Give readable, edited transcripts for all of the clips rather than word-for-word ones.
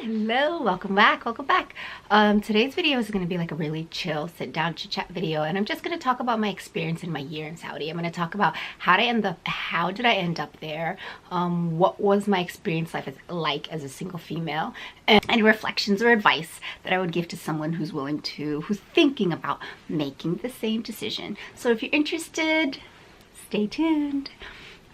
Hello, welcome back, welcome back. Today's video is going to be like a really chill sit down chit chat video, and I'm just going to talk about my experience in my year in Saudi. I'm going to talk about how did I end up there, what was my experience like as a single female, and reflections or advice that I would give to someone who's thinking about making the same decision. So if you're interested, stay tuned.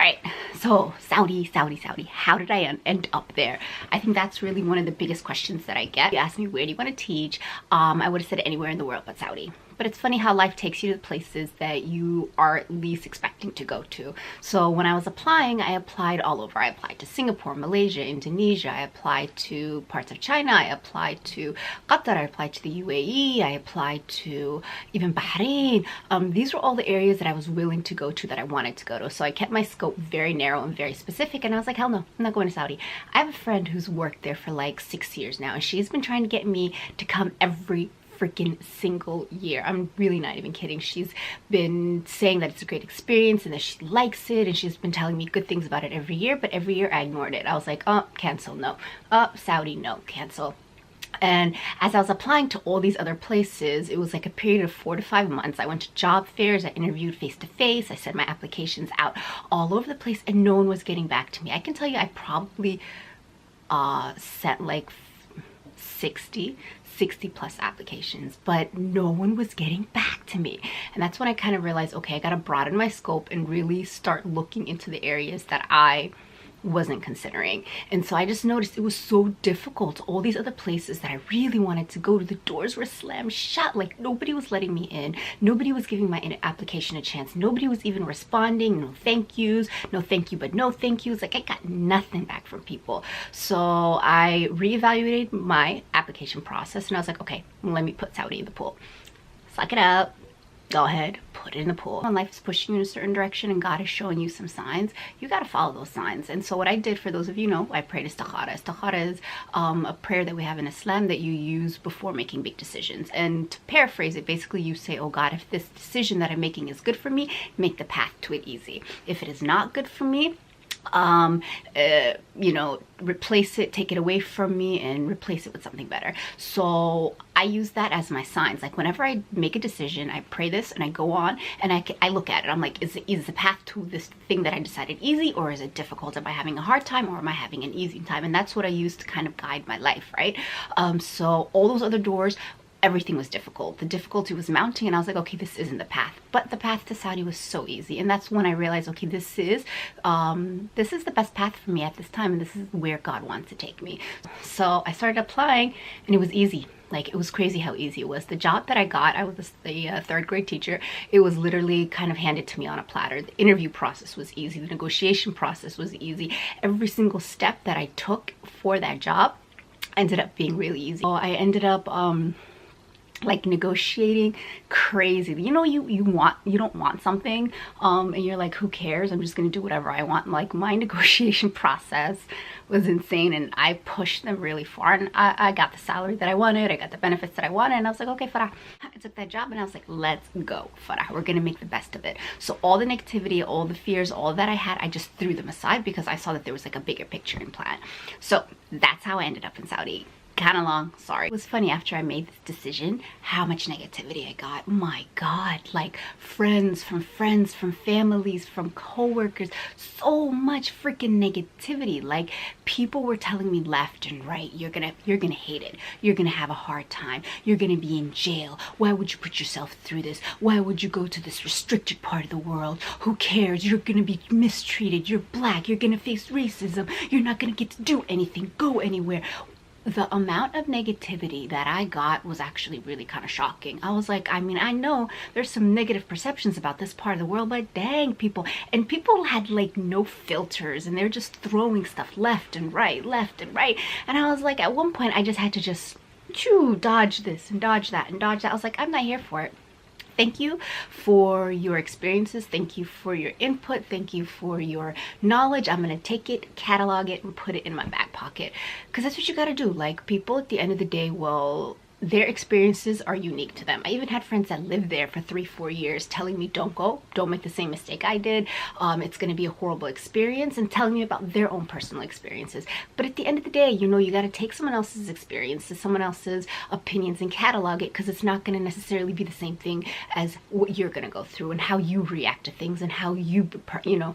All right, so Saudi, how did I end up there? I think that's really one of the biggest questions that I get. You ask me, where do you want to teach? I would have said anywhere in the world but Saudi. But it's funny how life takes you to places that you are at least expecting to go to. So when I was applying, I applied all over. I applied to Singapore, Malaysia, Indonesia. I applied to parts of China. I applied to Qatar. I applied to the UAE. I applied to even Bahrain. These were all the areas that I was willing to go to, that I wanted to go to. So I kept my scope very narrow and very specific. And I was like, hell no, I'm not going to Saudi. I have a friend who's worked there for like 6 years now, and she's been trying to get me to come every freaking single year. I'm really not even kidding. She's been saying that it's a great experience and that she likes it, and she's been telling me good things about it every year, but every year I ignored it. I was like, oh, cancel, no. Saudi, no, cancel. And as I was applying to all these other places, it was like a period of 4 to 5 months. I went to job fairs, I interviewed face to face, I sent my applications out all over the place, and no one was getting back to me. I can tell you I probably sent like 60 plus applications, but no one was getting back to me. And that's when I kind of realized, okay, I gotta broaden my scope and really start looking into the areas that I wasn't considering. And so I just noticed it was so difficult. All these other places that I really wanted to go to, the doors were slammed shut. Like, nobody was letting me in. Nobody was giving my application a chance. Nobody was even responding. No thank yous, no thank you but no thank yous. Like, I got nothing back from people. So I reevaluated my application process, and I was like, okay, let me put Saudi in the pool. Suck it up. Go ahead, put it in the pool. When life is pushing you in a certain direction and God is showing you some signs, you got to follow those signs. And so what I did, for those of you know, I prayed istikhara. Istikhara is a prayer that we have in Islam that you use before making big decisions. And to paraphrase it, basically you say, oh God, if this decision that I'm making is good for me, make the path to it easy. If it is not good for me, you know, replace it, take it away from me and replace it with something better. So I use that as my signs. Like, whenever I make a decision, I pray this and I go on and I look at it. I'm like, is the path to this thing that I decided easy, or is it difficult? Am I having a hard time, or am I having an easy time? And that's what I use to kind of guide my life, right? So all those other doors, everything was difficult. The difficulty was mounting, and I was like, okay, this isn't the path. But the path to Saudi was so easy. And that's when I realized, okay, this is the best path for me at this time, and this is where God wants to take me. So I started applying, and it was easy. Like, it was crazy how easy it was. The job that I got, I was the third grade teacher. It was literally kind of handed to me on a platter. The interview process was easy. The negotiation process was easy. Every single step that I took for that job ended up being really easy. So I ended up like negotiating crazy. You know, you don't want something, and you're like, who cares, I'm just gonna do whatever I want. Like, my negotiation process was insane, and I pushed them really far, and I got the salary that I wanted, I got the benefits that I wanted, and I was like, okay, Farah. I took that job and I was like, let's go, Farah, we're gonna make the best of it. So all the negativity, all the fears, all that I had, I just threw them aside because I saw that there was like a bigger picture in plan. So that's how I ended up in Saudi. Kind of long, sorry. It was funny, after I made this decision, how much negativity I got. My God, like friends, from families, from coworkers, so much freaking negativity. Like, people were telling me left and right, you're gonna hate it. You're gonna have a hard time. You're gonna be in jail. Why would you put yourself through this? Why would you go to this restricted part of the world? Who cares? You're gonna be mistreated. You're black. You're gonna face racism. You're not gonna get to do anything, go anywhere. The amount of negativity that I got was actually really kind of shocking. I was like, I mean, I know there's some negative perceptions about this part of the world, but dang, people had like no filters, and they're just throwing stuff left and right. And I was like, at one point I just had to just dodge this and dodge that and dodge that. I was like, I'm not here for it. Thank you for your experiences. Thank you for your input. Thank you for your knowledge. I'm going to take it, catalog it, and put it in my back pocket. Because that's what you got to do. Like, people at the end of the day will their experiences are unique to them. I even had friends that lived there for 3-4 years telling me, don't go, don't make the same mistake I did, it's going to be a horrible experience, and telling me about their own personal experiences. But at the end of the day, you know, you got to take someone else's experiences, someone else's opinions, and catalog it, because it's not going to necessarily be the same thing as what you're going to go through and how you react to things and how you, you know,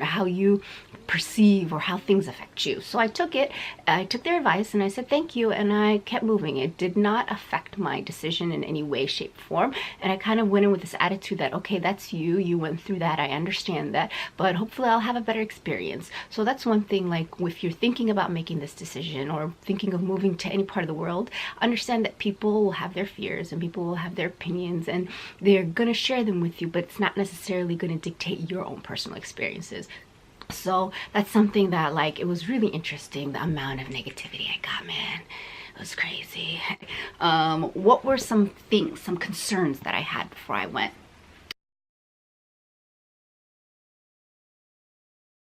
how you perceive or how things affect you. So I took their advice and I said thank you, and I kept moving. It did not affect my decision in any way, shape, form. And I kind of went in with this attitude that, okay, that's you went through that, I understand that, but hopefully I'll have a better experience. So that's one thing, like if you're thinking about making this decision or thinking of moving to any part of the world, understand that people will have their fears and people will have their opinions, and they're gonna share them with you, but it's not necessarily going to dictate your own personal experiences. So that's something that, like, it was really interesting, the amount of negativity I got, man. It was crazy. What were some things, some concerns that I had before I went?